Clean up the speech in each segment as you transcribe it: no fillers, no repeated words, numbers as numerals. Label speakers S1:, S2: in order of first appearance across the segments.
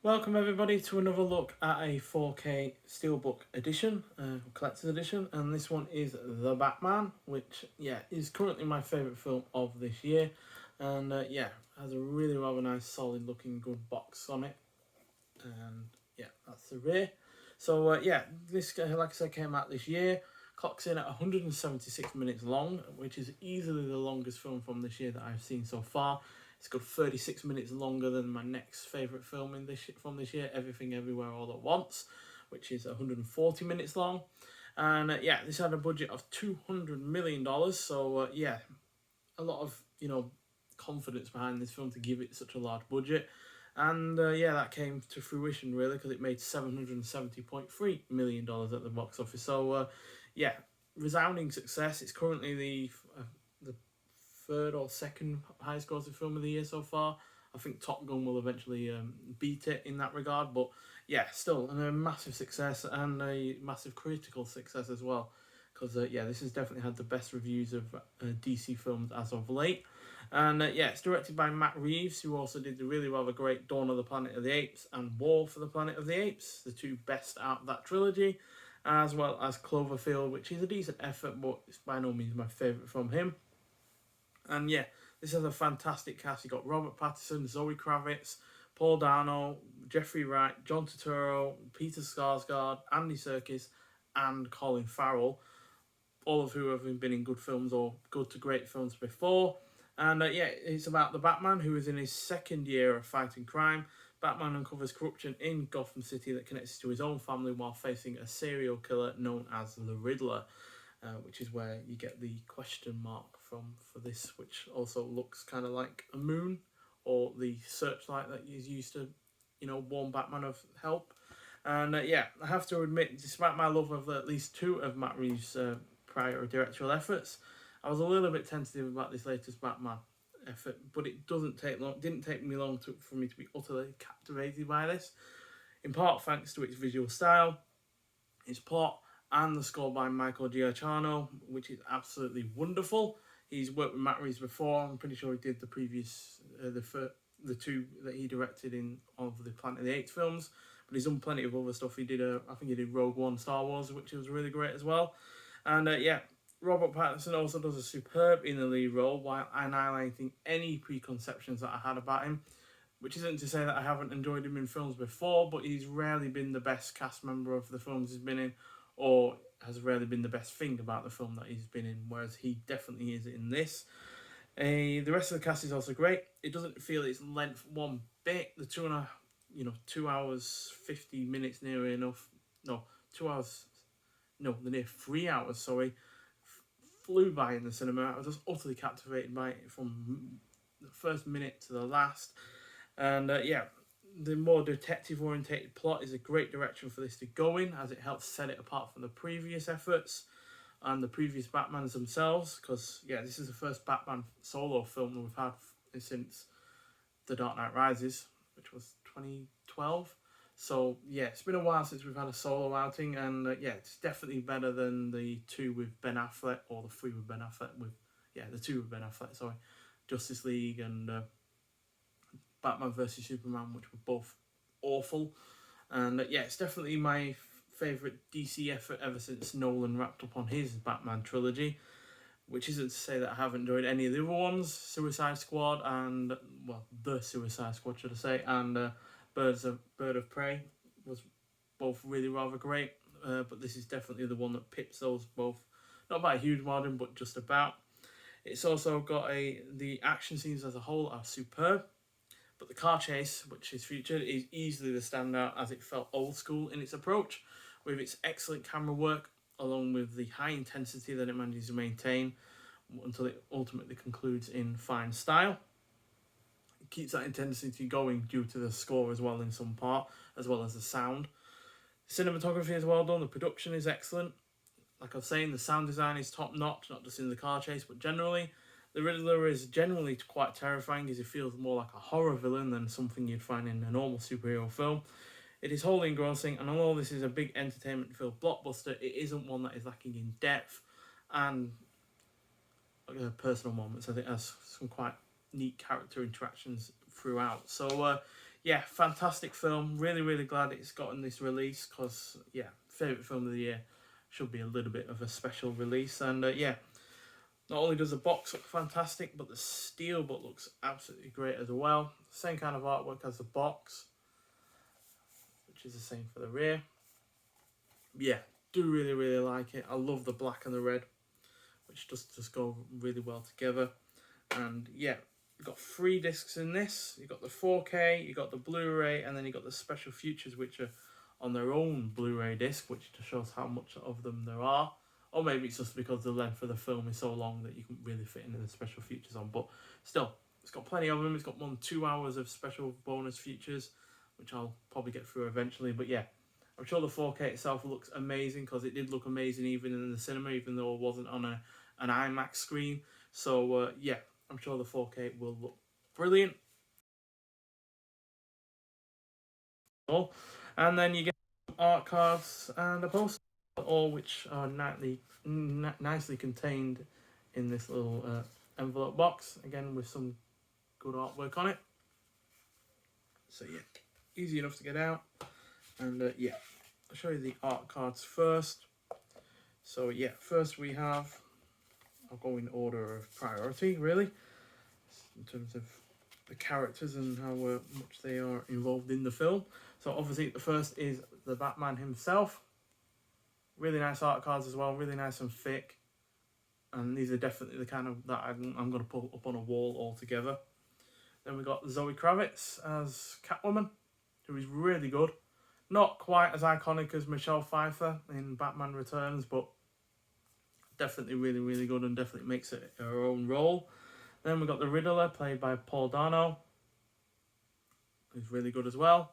S1: Welcome everybody to another look at a 4K Steelbook edition, collector's edition, and this one is The Batman, which is currently my favourite film of this year, and has a really rather nice solid looking good box on it, and that's the rear. So this like I said came out this year, clocks in at 176 minutes long, which is easily the longest film from this year that I've seen so far. It's got 36 minutes longer than my next favourite film from this year, Everything Everywhere All at Once, which is 140 minutes long. And this had a budget of $200 million. So a lot of confidence behind this film to give it such a large budget. And that came to fruition really because it made $770.3 million at the box office. So resounding success. It's currently the third or second highest grossing film of the year so far. I think Top Gun will eventually beat it in that regard, but still a massive success and a massive critical success as well, because this has definitely had the best reviews of DC films as of late. And it's directed by Matt Reeves, who also did the really rather great Dawn of the Planet of the Apes and War for the Planet of the Apes, the two best out of that trilogy, as well as Cloverfield, which is a decent effort, but it's by no means my favourite from him. And this has a fantastic cast. You got Robert Patterson, Zoe Kravitz, Paul Dano, Jeffrey Wright, John Turturro, Peter Skarsgård, Andy Serkis, and Colin Farrell, all of who have been in good films or good to great films before. And it's about the Batman, who is in his second year of fighting crime. Batman uncovers corruption in Gotham City that connects to his own family while facing a serial killer known as the Riddler. Which is where you get the question mark for this, which also looks kind of like a moon or the searchlight that is used to, warn Batman of help. And I have to admit, despite my love of at least two of Matt Reeves' prior directorial efforts, I was a little bit tentative about this latest Batman effort, but it didn't take me long for me to be utterly captivated by this, in part thanks to its visual style, its plot, and the score by Michael Giacchino, which is absolutely wonderful. He's worked with Matt Reeves before. I'm pretty sure he did the previous, the two that he directed in of the Planet of the Apes films. But he's done plenty of other stuff. I think he did Rogue One, Star Wars, which was really great as well. And Robert Patterson also does a superb in the lead role while annihilating any preconceptions that I had about him. Which isn't to say that I haven't enjoyed him in films before, but he's rarely been the best cast member of the films he's been in, or has rarely been the best thing about the film that he's been in, whereas he definitely is in this. The rest of the cast is also great. It doesn't feel its length one bit. The 2 hours 50 minutes near enough. No, 2 hours. No, the near 3 hours. Sorry, flew by in the cinema. I was just utterly captivated by it from the first minute to the last, and the more detective-orientated plot is a great direction for this to go in, as it helps set it apart from the previous efforts and the previous Batmans themselves, because this is the first Batman solo film that we've had since The Dark Knight Rises, which was 2012. So it's been a while since we've had a solo outing, and it's definitely better than the two with Ben Affleck, or the three with Ben Affleck, the two with Ben Affleck, sorry, Justice League and Batman vs Superman, which were both awful. And it's definitely my favourite DC effort ever since Nolan wrapped up on his Batman trilogy, which isn't to say that I haven't enjoyed any of the other ones, Suicide Squad and, The Suicide Squad should I say, and Bird of Prey was both really rather great, but this is definitely the one that pips those both, not by a huge margin, but just about. It's also got the action scenes as a whole are superb. But the car chase, which is featured, is easily the standout, as it felt old school in its approach, with its excellent camera work, along with the high intensity that it manages to maintain until it ultimately concludes in fine style. It keeps that intensity going due to the score as well in some part, as well as the sound. Cinematography is well done, the production is excellent. Like I was saying, the sound design is top notch, not just in the car chase, but generally. The Riddler is generally quite terrifying, as he feels more like a horror villain than something you'd find in a normal superhero film. It is wholly engrossing, and although this is a big entertainment-filled blockbuster, it isn't one that is lacking in depth and personal moments. I think it has some quite neat character interactions throughout. So yeah, fantastic film. Really, really glad it's gotten this release because, yeah, favourite film of the year should be a little bit of a special release. And yeah, not only does the box look fantastic, but the steelbook looks absolutely great as well. Same kind of artwork as the box, which is the same for the rear. Yeah, do really, really like it. I love the black and the red, which just go really well together. And yeah, you've got 3 discs in this. You've got the 4K, you've got the Blu-ray, and then you've got the special features, which are on their own Blu-ray disc, which just shows how much of them there are. Or maybe it's just because the length of the film is so long that you can really fit in the special features on. But still, it's got plenty of them. It's got more than 2 hours of special bonus features, which I'll probably get through eventually. But yeah, I'm sure the 4K itself looks amazing because it did look amazing even in the cinema, even though it wasn't on an IMAX screen. So yeah, I'm sure the 4K will look brilliant. And then you get art cards and a poster, all which are nicely contained in this little envelope box, again with some good artwork on it. So yeah, easy enough to get out. And yeah, I'll show you the art cards first. So yeah, first we have, I'll go in order of priority really, in terms of the characters and how much they are involved in the film. So obviously the first is the Batman himself. Really nice art cards as well, really nice and thick. And these are definitely the kind of that I'm going to put up on a wall altogether. Then we got Zoe Kravitz as Catwoman, who is really good. Not quite as iconic as Michelle Pfeiffer in Batman Returns, but definitely really, really good and definitely makes it her own role. Then we got the Riddler, played by Paul Dano, who's really good as well.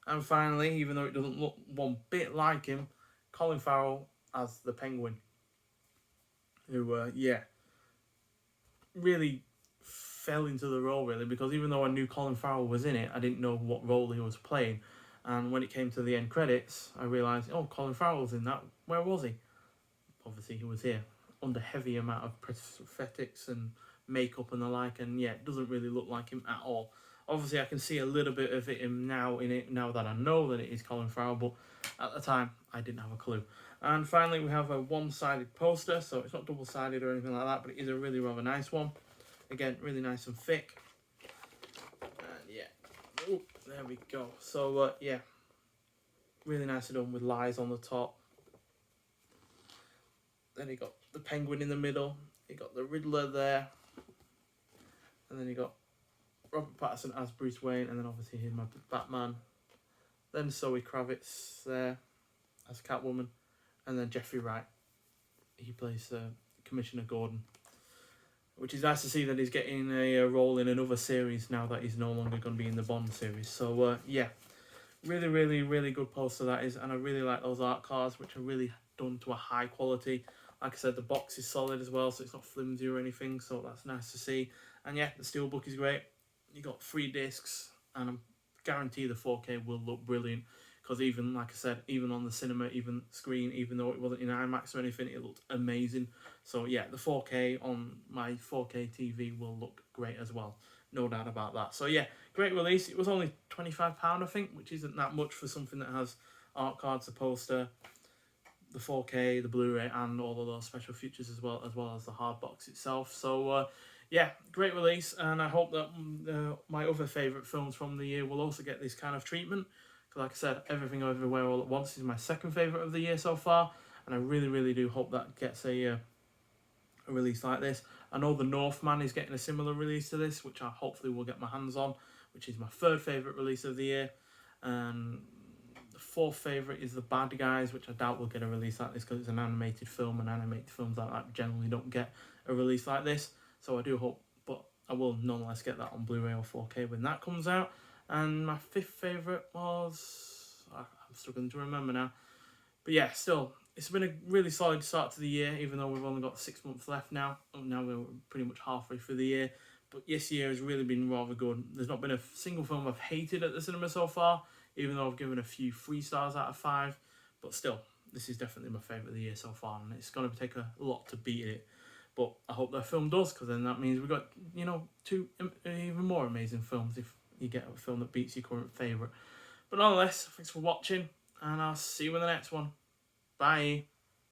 S1: And finally, even though it doesn't look one bit like him, Colin Farrell as the Penguin, who, yeah, really fell into the role, really, because even though I knew Colin Farrell was in it, I didn't know what role he was playing. And when it came to the end credits, I realised, oh, Colin Farrell's in that. Where was he? Obviously, he was here, under heavy amount of prosthetics and makeup and the like, and yeah, it doesn't really look like him at all. Obviously, I can see a little bit of it now that I know that it is Colin Farrell, but at the time, I didn't have a clue. And finally, we have a one-sided poster, so it's not double-sided or anything like that, but it is a really rather nice one. Again, really nice and thick. And yeah, ooh, there we go. So yeah, really nicely done with lies on the top. Then you got the Penguin in the middle. You got the Riddler there. And then you got Robert Patterson as Bruce Wayne, and then obviously him as Batman. Then Zoe Kravitz there as Catwoman, and then Jeffrey Wright. He plays Commissioner Gordon, which is nice to see that he's getting a role in another series now that he's no longer going to be in the Bond series. So yeah, really, really, really good poster that is, and I really like those art cards, which are really done to a high quality. Like I said, the box is solid as well, so it's not flimsy or anything, so that's nice to see. And yeah, the steelbook is great. You got 3 discs, and I'm guarantee the 4K will look brilliant, because even, like I said, even on the cinema, even screen, even though it wasn't in IMAX or anything, it looked amazing. So yeah, the 4K on my 4K TV will look great as well, no doubt about that. So yeah, great release. It was only £25, I think, which isn't that much for something that has art cards, a poster, the 4K, the Blu-ray, and all of those special features as well as the hard box itself. So yeah, great release, and I hope that my other favourite films from the year will also get this kind of treatment. Because like I said, Everything Everywhere All at Once is my second favourite of the year so far, and I really, really do hope that gets a release like this. I know The Northman is getting a similar release to this, which I hopefully will get my hands on, which is my third favourite release of the year. And the fourth favourite is The Bad Guys, which I doubt will get a release like this because it's an animated film, and animated films like that generally don't get a release like this. So I do hope, but I will nonetheless get that on Blu-ray or 4K when that comes out. And my fifth favourite was, I'm struggling to remember now. But yeah, still, it's been a really solid start to the year, even though we've only got 6 months left now. Now we're pretty much halfway through the year. But this year has really been rather good. There's not been a single film I've hated at the cinema so far, even though I've given a few 3 stars out of 5. But still, this is definitely my favourite of the year so far, and it's going to take a lot to beat it. But I hope that film does, because then that means we've got, 2 even more amazing films, if you get a film that beats your current favourite. But nonetheless, thanks for watching, and I'll see you in the next one. Bye.